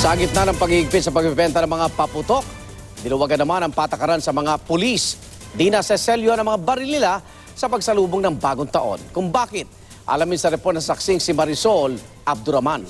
Sa gitna ng pag-iigpit sa pagbibenta ng mga paputok, diluwagan naman ang patakaran sa mga pulis. Di na seselyo ang mga baril nila sa pagsalubong ng bagong taon. Kung bakit, alamin sa report ng saksing si Marisol Abduraman.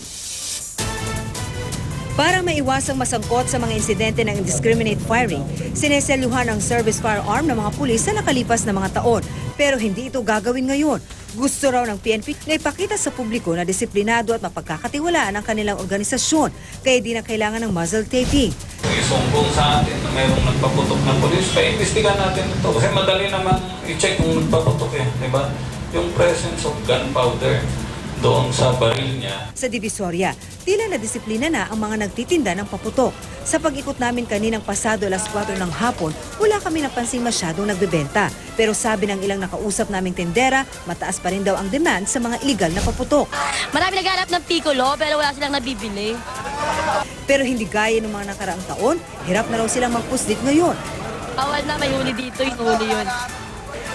Para maiwasang masangkot sa mga insidente ng indiscriminate firing, sineselyuhan ang service firearm ng mga pulis sa nakalipas na mga taon. Pero hindi ito gagawin ngayon. Gusto raw ng PNP na ipakita sa publiko na disiplinado at mapagkakatiwalaan ang kanilang organisasyon, kaya di na kailangan ng muzzle taping. Isumbong sa atin na mayroong nagpaputok ng polis, paimbestigan natin ito. Kasi madali naman i-check kung nagpaputok di ba? Yung presence of gunpowder doon sa baril niya. Sa Divisoria, tila na disiplina na ang mga nagtitinda ng paputok. Sa pag-ikot namin kaninang pasado alas 4 ng hapon, wala kami napansin masyadong nagbebenta. Pero sabi ng ilang nakausap naming tendera, mataas pa rin daw ang demand sa mga illegal na paputok. Marami naghanap ng piccolo pero wala silang nabibili. Pero hindi gaya ng mga nakaraang taon, hirap na raw silang magpuslit ngayon. Bawal na, may huli dito, huli yun.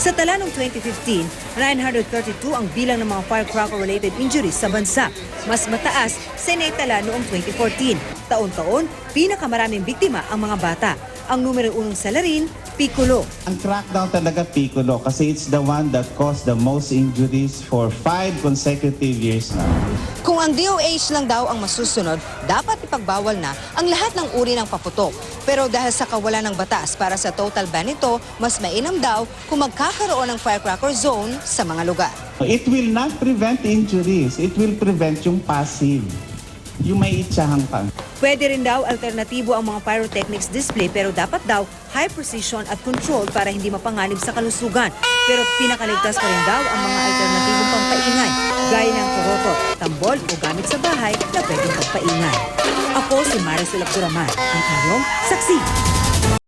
Sa tala noong 2015, 932 ang bilang ng mga firecracker-related injuries sa bansa. Mas mataas sa naitala noong 2014. Taon-taon, pinakamaraming biktima ang mga bata. Ang numero unong salarin, piccolo. Ang crackdown talaga piccolo kasi it's the one that caused the most injuries for 5 consecutive years now. Kung ang DOH lang daw ang masusunod, dapat ipagbawal na ang lahat ng uri ng paputok. Pero dahil sa kawalan ng batas para sa total ban nito, mas mainam daw kung magkakaroon ng firecracker zone sa mga lugar. It will not prevent injuries. It will prevent yung passive. Yung may itsahang pang. Pwede rin daw alternatibo ang mga pyrotechnics display pero dapat daw high precision at control para hindi mapanganib sa kalusugan. Pero pinakaligtas pa rin daw ang mga alternatibong pampaingay gaya ng korotot, tambol o gamit sa bahay na pwedeng pampaingay. Ako si Marisol Abduraman, ang inyong saksi.